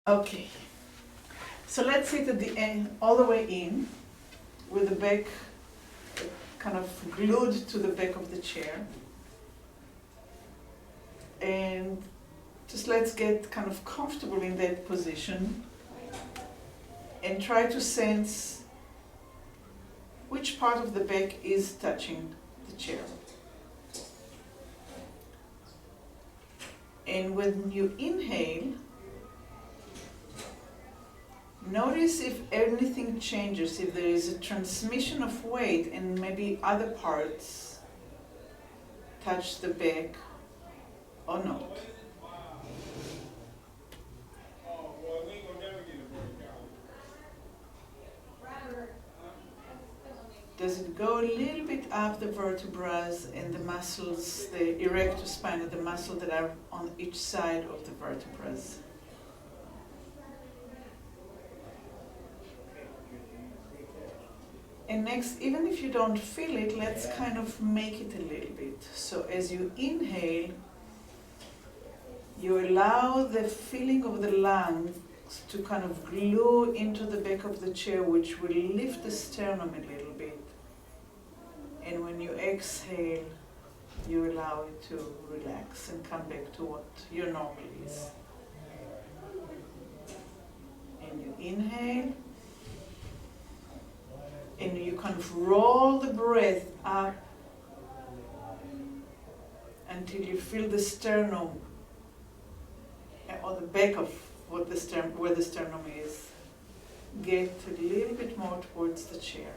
Okay, so let's sit at the end, all the way in, with the back kind of glued to the back of the chair. And just let's get kind of comfortable in that position and try to sense which part of the back is touching the chair. And when you inhale, notice if anything changes, if there is a transmission of weight and maybe other parts touch the back or not. Does it go a little bit up the vertebrae and the muscles, the erector spine, the muscles that are on each side of the vertebrae? And next, even if you don't feel it, let's kind of make it a little bit. So as you inhale, you allow the feeling of the lungs to kind of glue into the back of the chair, which will lift the sternum a little bit. And when you exhale, you allow it to relax and come back to what your normal is. And you inhale, and you kind of roll the breath up until you feel the sternum, or the back of what where the sternum is, get a little bit more towards the chair.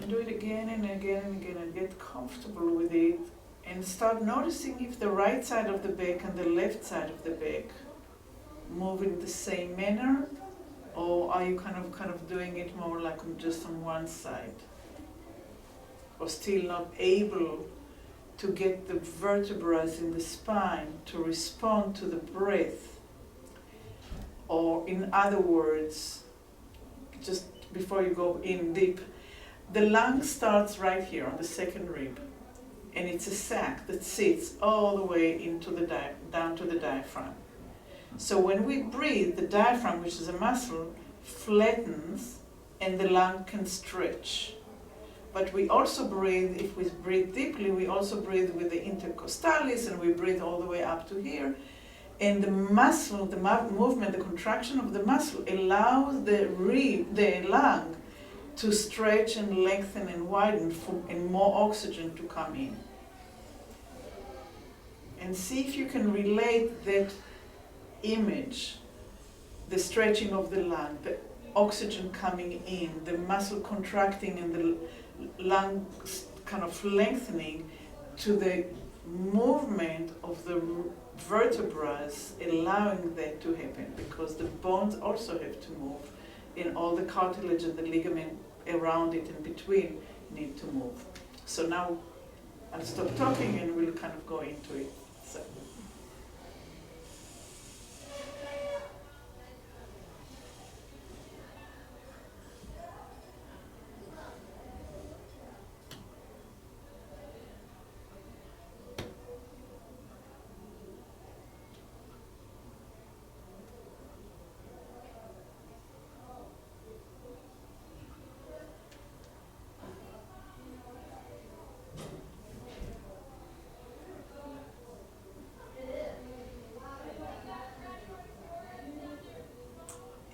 And do it again and again and again and get comfortable with it. And start noticing if the right side of the back and the left side of the back move in the same manner, or are you kind of doing it more like just on one side? Or still not able to get the vertebrae in the spine to respond to the breath? Or in other words, just before you go in deep, the lung starts right here on the second rib. And it's a sac that sits all the way into the down to the diaphragm. So when we breathe, the diaphragm, which is a muscle, flattens and the lung can stretch. But we also breathe, if we breathe deeply, we also breathe with the intercostalis, and we breathe all the way up to here. And the muscle, the movement, the contraction of the muscle allows the lung to stretch and lengthen and widen and more oxygen to come in. And see if you can relate that image, the stretching of the lung, the oxygen coming in, the muscle contracting and the lung kind of lengthening, to the movement of the vertebrae, allowing that to happen, because the bones also have to move, and all the cartilage and the ligament around it and between need to move. So now I'll stop talking and we'll kind of go into it. So.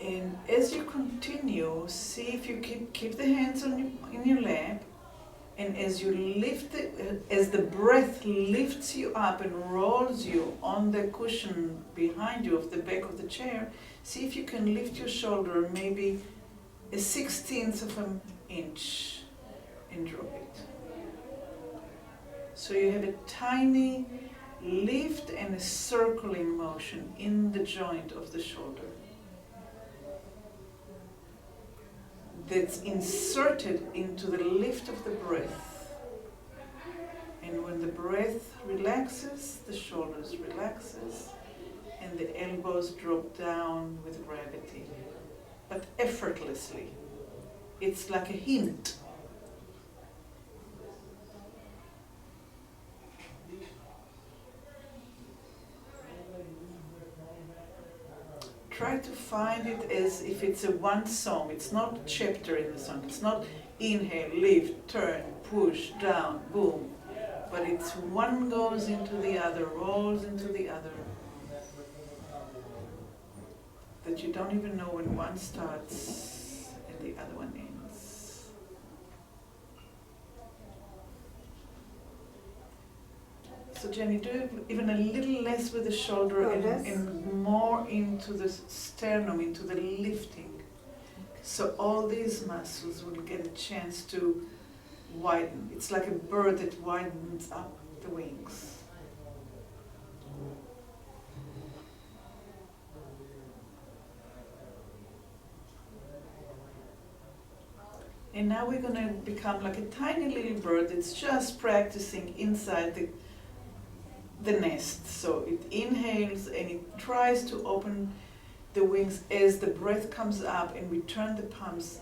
And as you continue, see if you keep the hands in your lap, and as you lift it, as the breath lifts you up and rolls you on the cushion behind you of the back of the chair, see if you can lift your shoulder maybe a 1/16 of an inch and drop it. So you have a tiny lift and a circling motion in the joint of the shoulder that's inserted into the lift of the breath. And when the breath relaxes, the shoulders relaxes, and the elbows drop down with gravity, but effortlessly. It's like a hint. try to find it as if it's a one song. It's not a chapter in the song. It's not inhale, lift, turn, push, down, boom. But it's one goes into the other, rolls into the other. That you don't even know when one starts and the other one ends. So Jenny, do even a little less with the shoulder and more into the sternum, into the lifting. So all these muscles will get a chance to widen. It's like a bird that widens up the wings. And now we're going to become like a tiny little bird that's just practicing inside the nest. So it inhales and it tries to open the wings as the breath comes up, and we turn the palms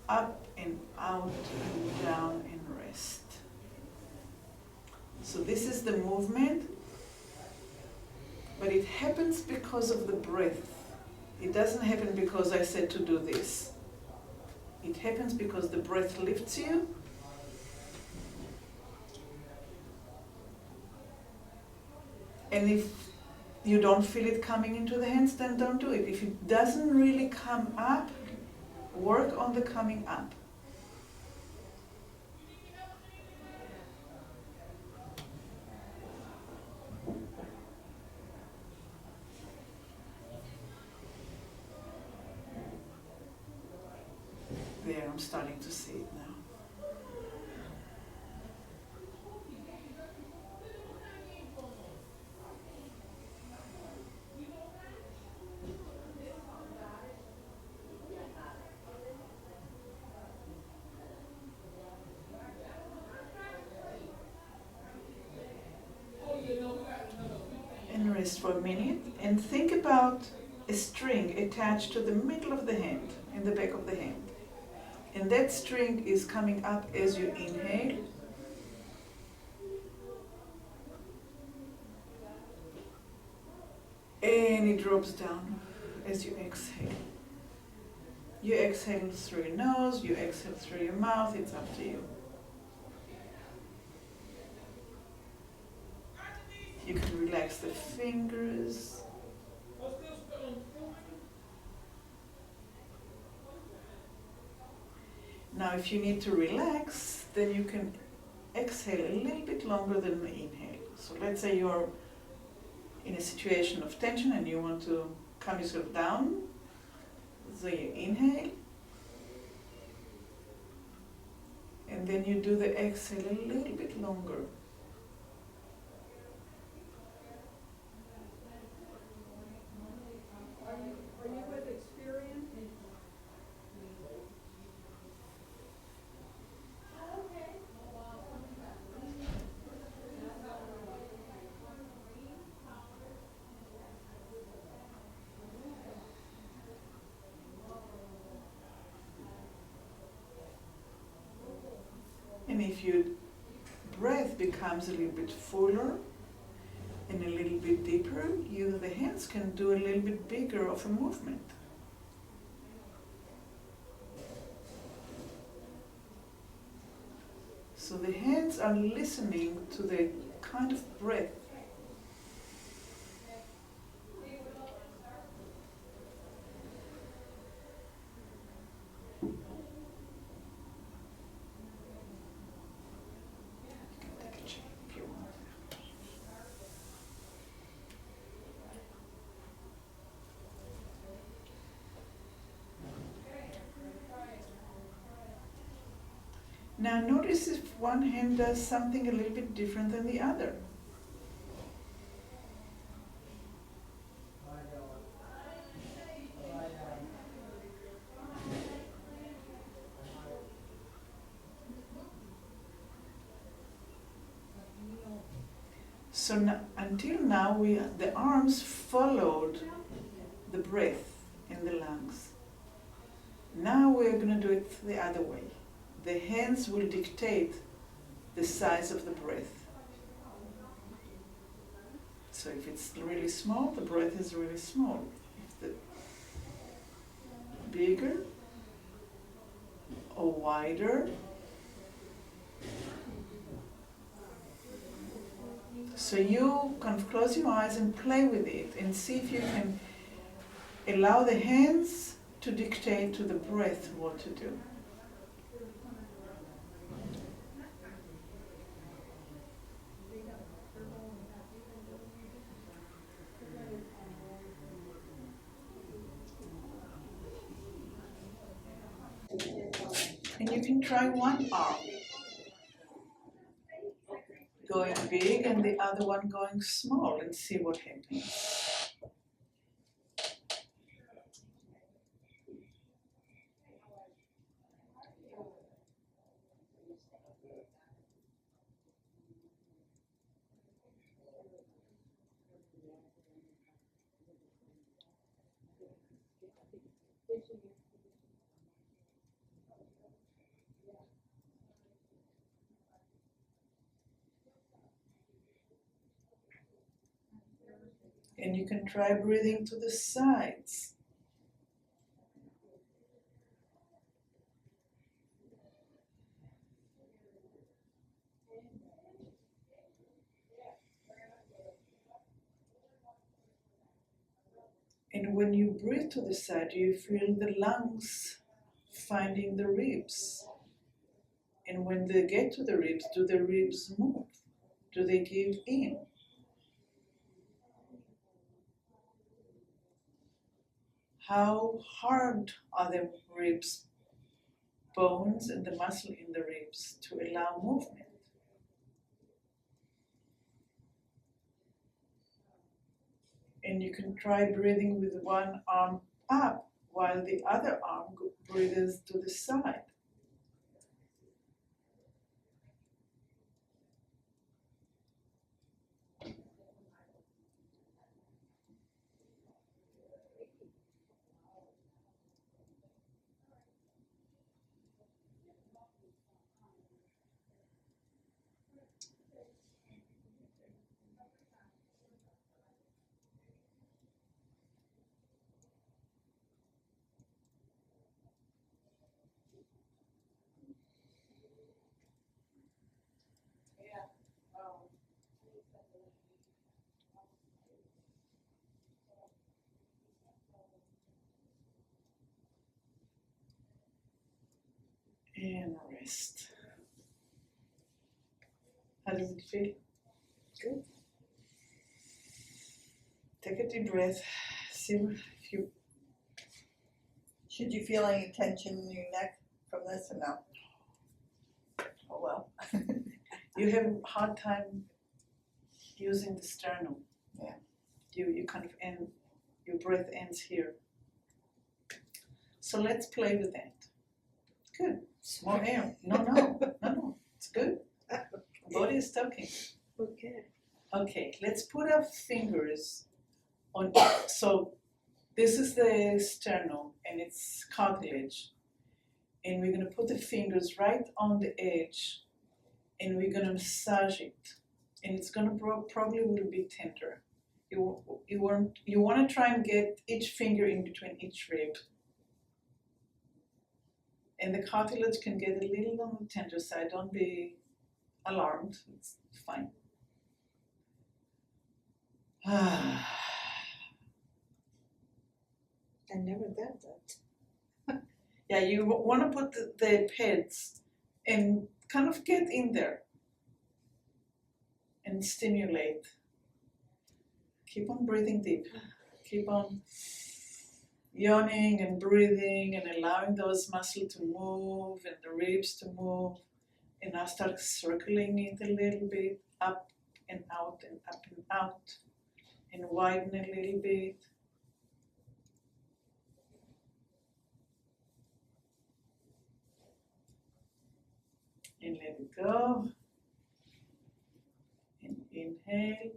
up and out and down and rest. So this is the movement, but it happens because of the breath. It doesn't happen because I said to do this. It happens because the breath lifts you. And if you don't feel it coming into the hands, then don't do it. If it doesn't really come up, work on the coming up. There, I'm starting to see it now. And rest for a minute and think about a string attached to the middle of the hand, in the back of the hand. And that string is coming up as you inhale. And it drops down as you exhale. You exhale through your nose, you exhale through your mouth, it's up to you. You can relax the fingers. Now if you need to relax, then you can exhale a little bit longer than the inhale. So let's say you're in a situation of tension and you want to calm yourself down. So you inhale. And then you do the exhale a little bit longer. Are you with experience? And if your breath becomes a little bit fuller and a little bit deeper, the hands can do a little bit bigger of a movement. So the hands are listening to the kind of breath. Now notice if one hand does something a little bit different than the other. So until now, the arms followed the breath in the lungs. Now we're going to do it the other way. The hands will dictate the size of the breath. So if it's really small, the breath is really small. If the bigger or wider. So you kind of close your eyes and play with it and see if you can allow the hands to dictate to the breath what to do. And you can try one arm going big and the other one going small and see what happens. And you can try breathing to the sides. And when you breathe to the side, you feel the lungs finding the ribs. And when they get to the ribs, do the ribs move? Do they give in? How hard are the ribs, bones and the muscle in the ribs to allow movement? And you can try breathing with one arm up while the other arm breathes to the side. And rest. How does it feel? Good. Take a deep breath. See if you. Should you feel any tension in your neck from this or no? Oh well. You have a hard time using the sternum. Yeah. You kind of end, your breath ends here. So let's play with that. Good. More air. No. It's good. The body is talking. Okay. Okay, let's put our fingers on. So this is the sternum and it's cartilage. And we're going to put the fingers right on the edge and we're going to massage it. And it's going to probably will be tender. You want to try and get each finger in between each rib. And the cartilage can get a little on the tender side. Don't be alarmed. It's fine. I never did that. Yeah, you want to put the pads and kind of get in there and stimulate. Keep on breathing deep. Keep on yawning and breathing and allowing those muscles to move and the ribs to move. And now start circling it a little bit, up and out and up and out, and widen a little bit. And let it go. And inhale.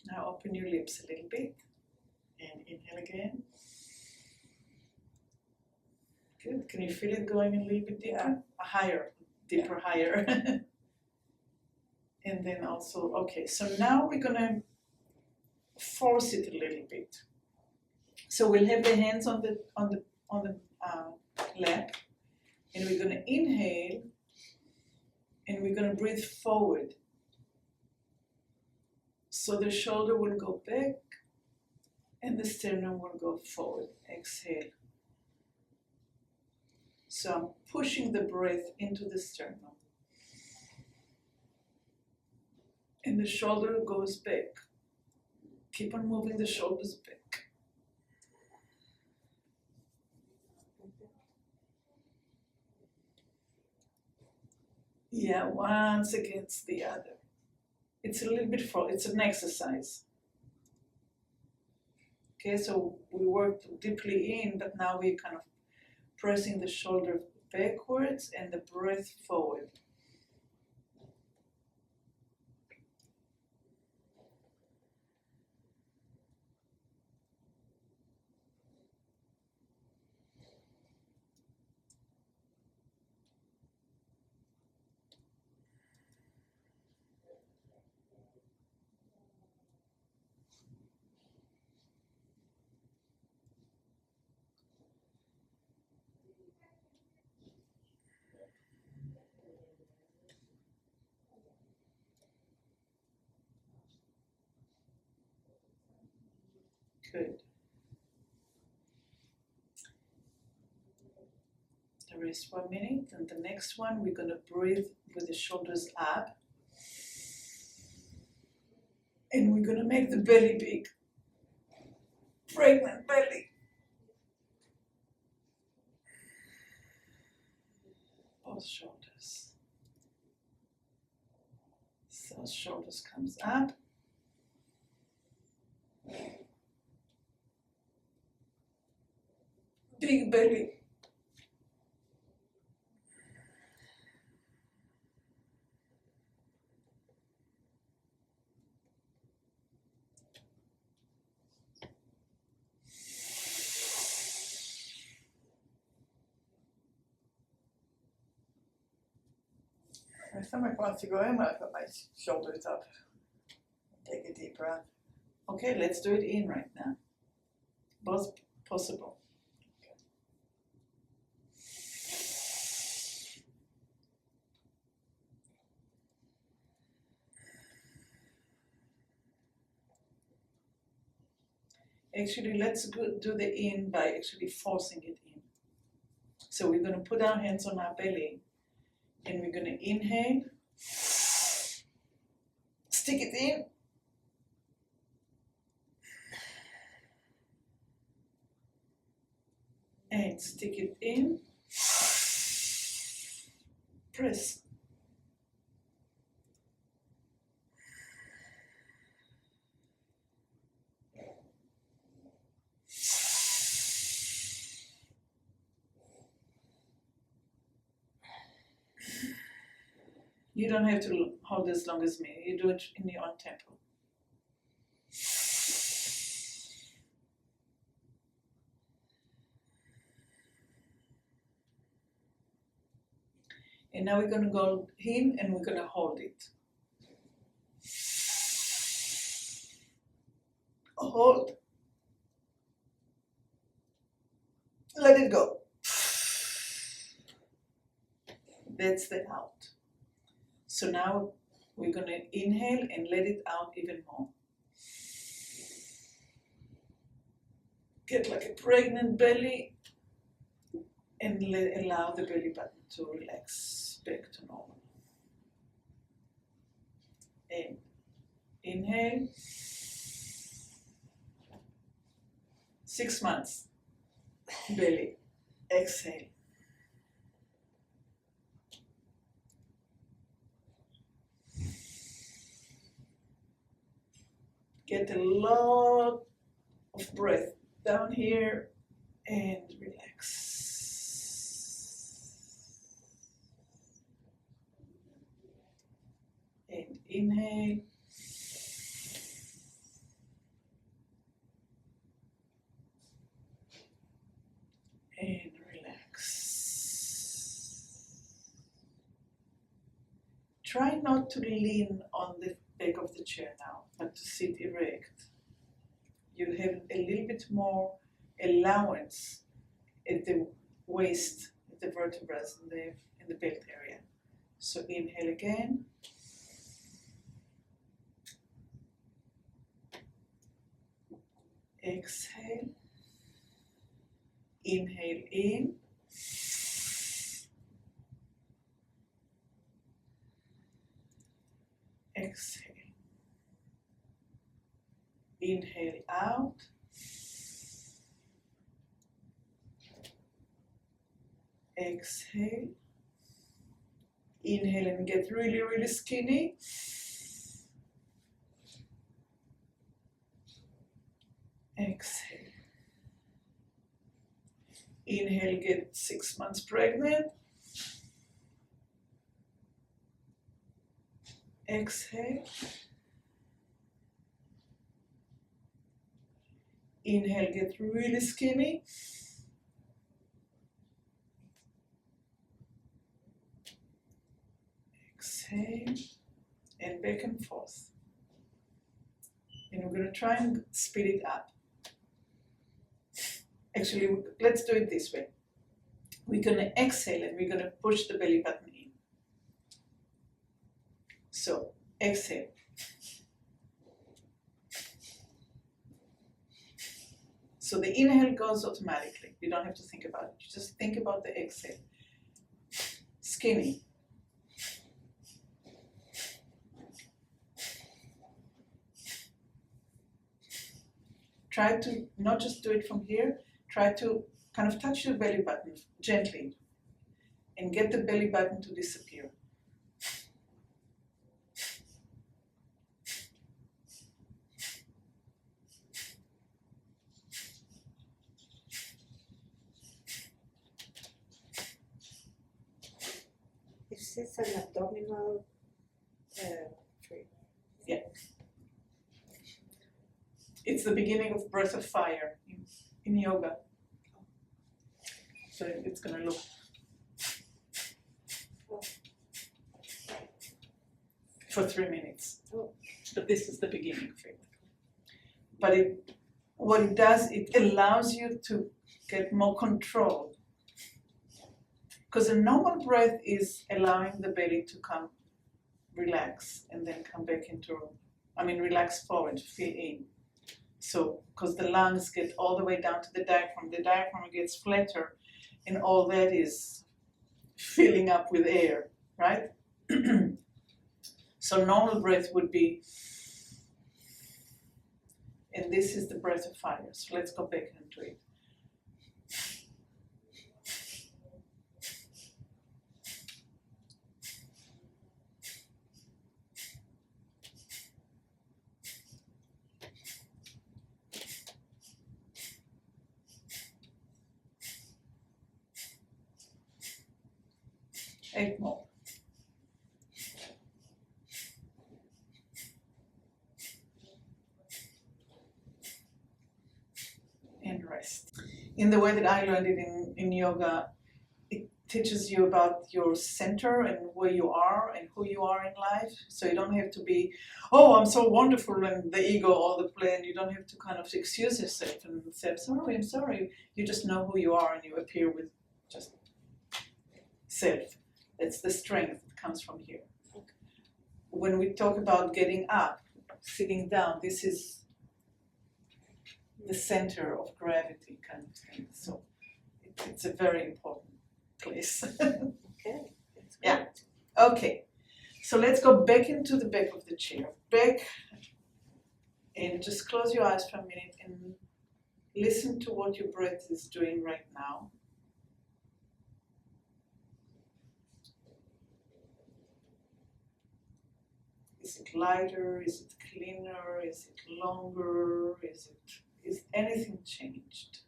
Now open your lips a little bit and inhale again. Good. Can you feel it going a little bit deeper? Yeah. Higher, deeper, higher. And then also, okay, so now we're gonna force it a little bit. So we'll have the hands on the lap, and we're gonna inhale, and we're gonna breathe forward. So the shoulder will go back, and the sternum will go forward. Exhale. So I'm pushing the breath into the sternum. And the shoulder goes back. Keep on moving the shoulders back. Yeah, once against the other. It's a little bit it's an exercise. Okay, so we worked deeply in, but now we're kind of pressing the shoulder backwards and the breath forward. Good. The rest 1 minute, and the next one we're gonna breathe with the shoulders up. And we're gonna make the belly big. Pregnant belly. Both shoulders. So shoulders comes up. Big belly. My stomach wants to go in when I put my shoulders up. Take a deep breath. Okay, let's do it in right now. Both possible. Actually, let's do the in by actually forcing it in. So we're going to put our hands on our belly, and we're going to inhale, stick it in, and stick it in, press. You don't have to hold as long as me. You do it in your own tempo. And now we're going to go in and we're going to hold it. Hold. Let it go. That's the out. So now we're going to inhale and let it out even more. Get like a pregnant belly and allow the belly button to relax back to normal. And inhale. 6 months. Belly. Exhale. Get a lot of breath down here and relax. And inhale. And relax. Try not to lean back of the chair now, but to sit erect. You'll have a little bit more allowance at the waist, at the vertebrae in the belt area. So inhale again. Exhale. Inhale in. Exhale. Inhale out. Exhale. Inhale and get really, really skinny. Exhale. Inhale, get 6 months pregnant. Exhale. Inhale, get really skinny. Exhale, and back and forth. And we're going to try and speed it up. Actually, let's do it this way. We're going to exhale and we're going to push the belly button in. So, exhale. So the inhale goes automatically. You don't have to think about it. You just think about the exhale. Skinny. Try to not just do it from here. Try to kind of touch your belly button gently and get the belly button to disappear. Is this an abdominal treat? Yeah. It's the beginning of breath of fire in yoga. So it's going to look. For 3 minutes. Oh. But this is the beginning of it. But what it does, it allows you to get more control. Because a normal breath is allowing the belly to come, relax, and then come back into, relax forward, feel in. So, because the lungs get all the way down to the diaphragm gets flatter, and all that is filling up with air, right? So normal breath would be, and this is the breath of fire. So let's go back into it. Eight more. And rest. In the way that I learned it in yoga, it teaches you about your center and where you are and who you are in life. So you don't have to be, oh, I'm so wonderful, and the ego all the plan. You don't have to kind of excuse yourself and say, I'm sorry. You just know who you are and you appear with just self. That's the strength that comes from here. When we talk about getting up, sitting down, this is the center of gravity kind of thing. So it's a very important place. Okay. That's Yeah. great. Okay, so let's go back into the back of the chair. Back, and just close your eyes for a minute and listen to what your breath is doing right now. Is it lighter? Is it cleaner? Is it longer? Is anything changed?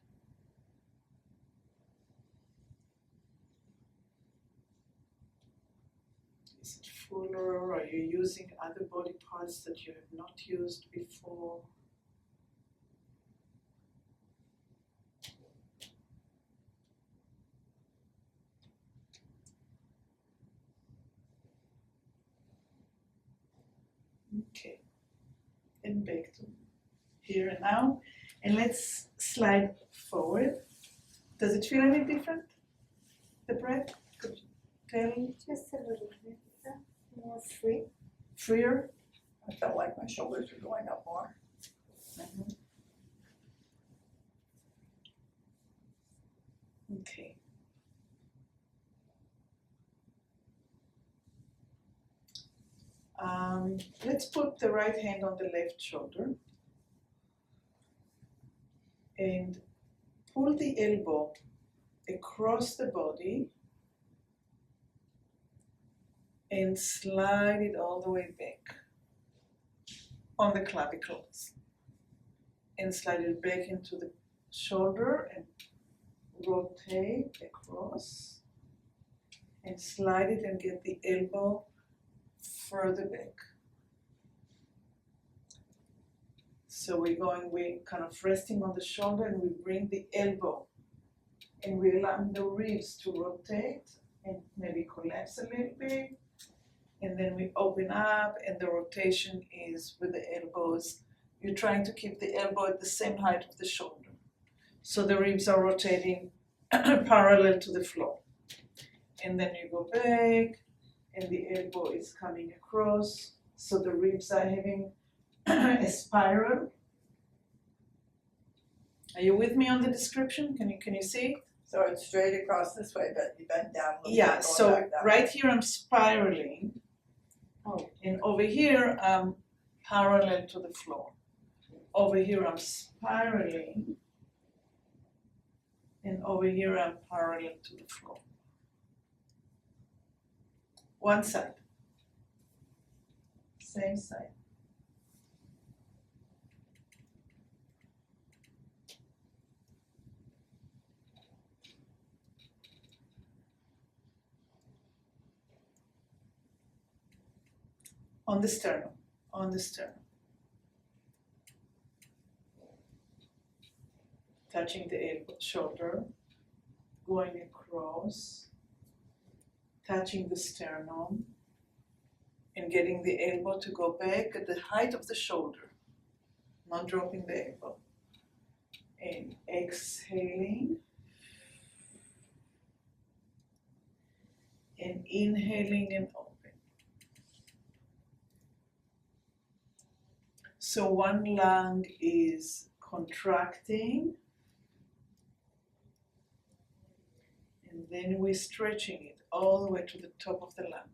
Is it fuller? Are you using other body parts that you have not used before? Okay. And back to here and now. And let's slide forward. Does it feel any different? The breath? Could you tell? Just a little bit, more free. Freer? I felt like my shoulders were going up more. Okay. Let's put the right hand on the left shoulder and pull the elbow across the body and slide it all the way back on the clavicles and slide it back into the shoulder and rotate across and slide it and get the elbow further back. So we're kind of resting on the shoulder and we bring the elbow and we allow the ribs to rotate and maybe collapse a little bit. And then we open up and the rotation is with the elbows. You're trying to keep the elbow at the same height of the shoulder. So the ribs are rotating parallel to the floor. And then you go back and the elbow is coming across. So the ribs are having a spiral. Are you with me on the description? Can you see? So it's straight across this way, but you bend down a little Yeah, bit, going so back down. right here I'm spiraling. Oh. And over here I'm parallel to the floor. Over here I'm spiraling. And over here I'm parallel to the floor. One side. Same side. On the sternum, on the sternum. Touching the elbow, shoulder, going across, touching the sternum, and getting the elbow to go back at the height of the shoulder, not dropping the elbow. And exhaling, and inhaling and open. So one lung is contracting, and then we're stretching it all the way to the top of the lung.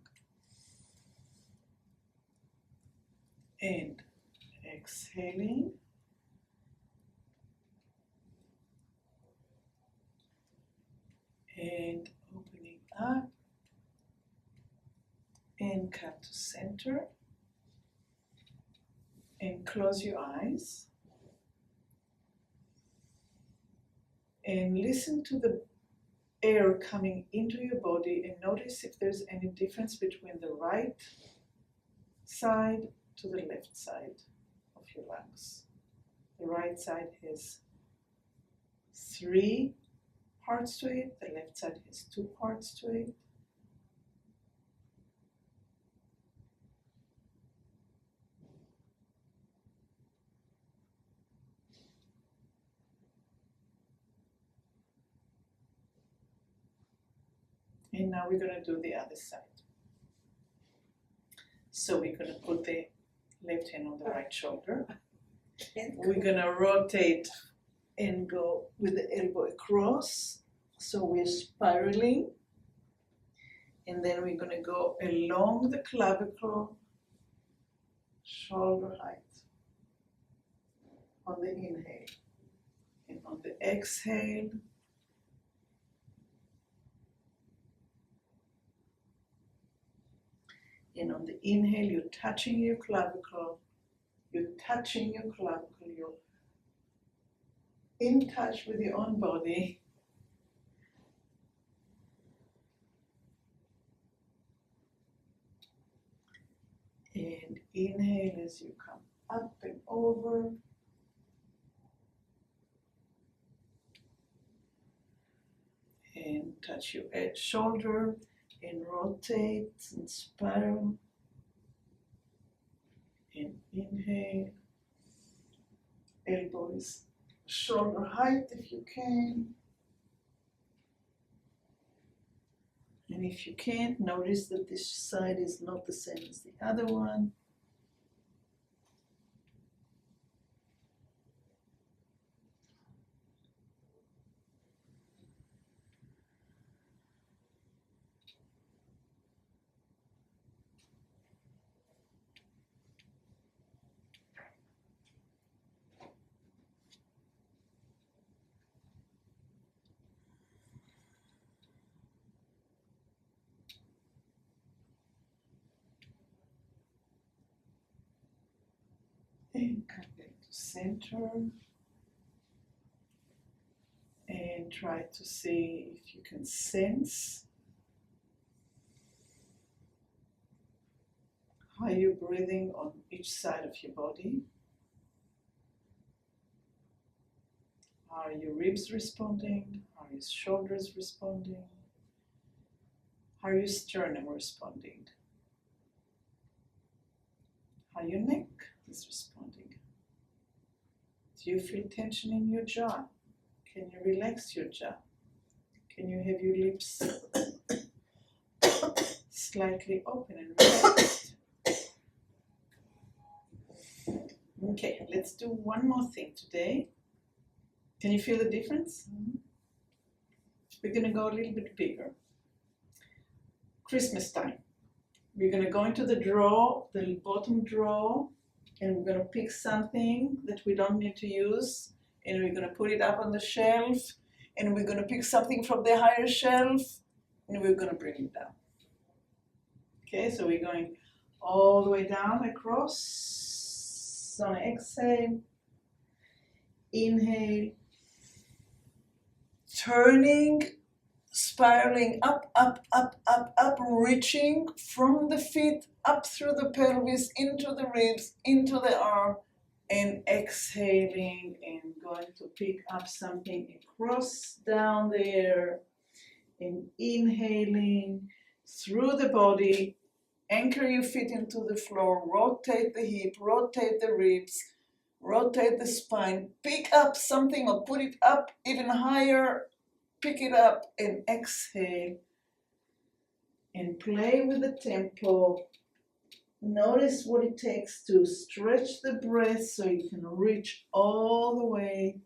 And exhaling. And opening up. And come to center. And close your eyes. And listen to the air coming into your body and notice if there's any difference between the right side to the left side of your lungs. The right side has 3 parts to it, the left side has 2 parts to it. And now we're going to do the other side. So we're going to put the left hand on the right shoulder. We're going to rotate and go with the elbow across. So we're spiraling. And then we're going to go along the clavicle, shoulder height on the inhale. And on the exhale, and on the inhale, you're touching your clavicle, you're in touch with your own body. And inhale as you come up and over. And touch your shoulder and rotate and spiral. And inhale. Elbows shoulder height if you can. And if you can't, notice that this side is not the same as the other one. And come back to center. And try to see if you can sense how you're breathing on each side of your body. How are your ribs responding? How are your shoulders responding? How are your sternum responding? How your neck is responding? Do you feel tension in your jaw? Can you relax your jaw? Can you have your lips slightly open and relaxed? Okay, let's do one more thing today. Can you feel the difference? We're going to go a little bit bigger. Christmas time. We're going to go into the drawer, the bottom drawer, and we're going to pick something that we don't need to use, and we're going to put it up on the shelf, and we're going to pick something from the higher shelf, and we're going to bring it down. Okay, so we're going all the way down across. On exhale, inhale, turning, spiraling up, up, up, up, up, reaching from the feet up through the pelvis, into the ribs, into the arm, and exhaling and going to pick up something across down there, and inhaling through the body, anchor your feet into the floor, rotate the hip, rotate the ribs, rotate the spine, pick up something or put it up even higher, pick it up and exhale. And play with the tempo. Notice what it takes to stretch the breath so you can reach all the way.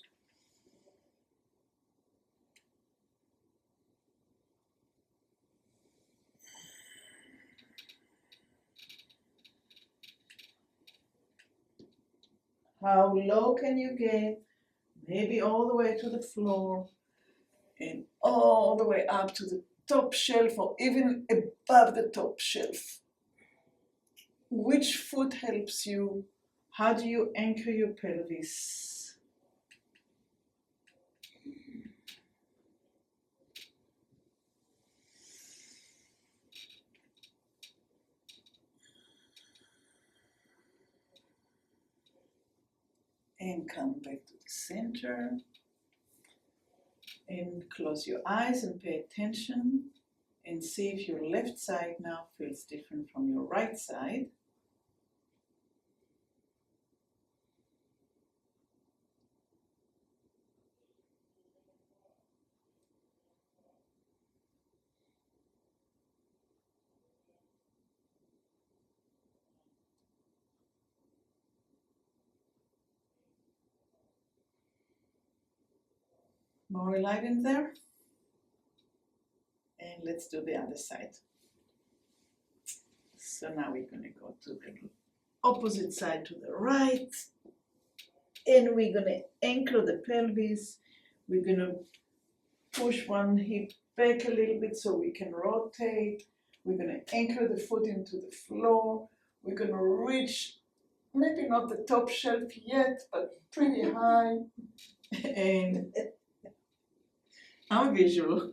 How low can you get? Maybe all the way to the floor and all the way up to the top shelf or even above the top shelf. Which foot helps you? How do you anchor your pelvis? And come back to the center. And close your eyes and pay attention and see if your left side now feels different from your right side. More light in there. And let's do the other side. So now we're going to go to the opposite side to the right. And we're going to anchor the pelvis. We're going to push one hip back a little bit so we can rotate. We're going to anchor the foot into the floor. We're going to reach, maybe not the top shelf yet, but pretty high. And I'm visual.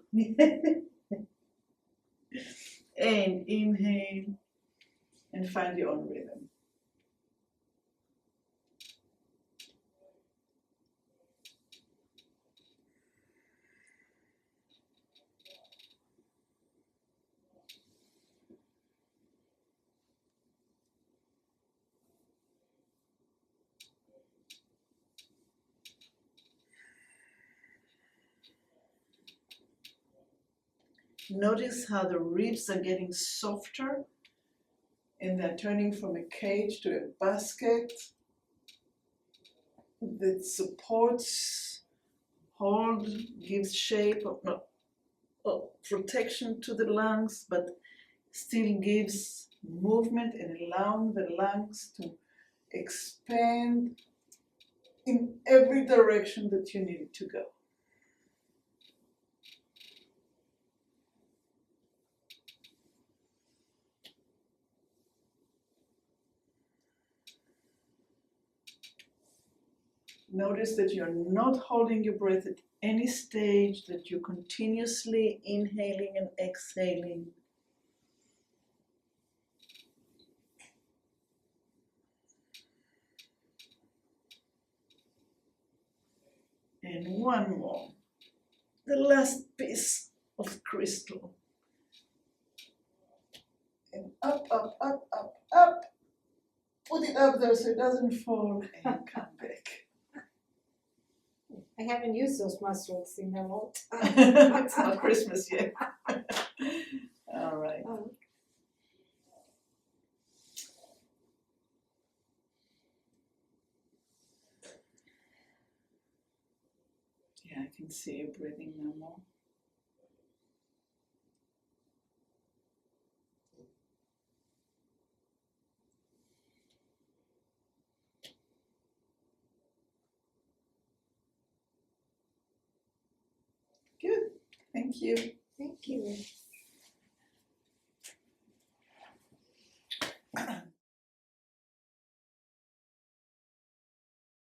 And inhale and find your own rhythm. Notice how the ribs are getting softer and they're turning from a cage to a basket that supports, hold, gives shape of protection to the lungs, but still gives movement and allowing the lungs to expand in every direction that you need it to go. Notice that you're not holding your breath at any stage, that you're continuously inhaling and exhaling. And one more. The last piece of crystal. And up, up, up, up, up. Put it up there so it doesn't fall and come back. I haven't used those muscles in a long time. It's not Christmas yet. All right. Yeah, I can see you breathing now more. Good. Thank you. Thank you.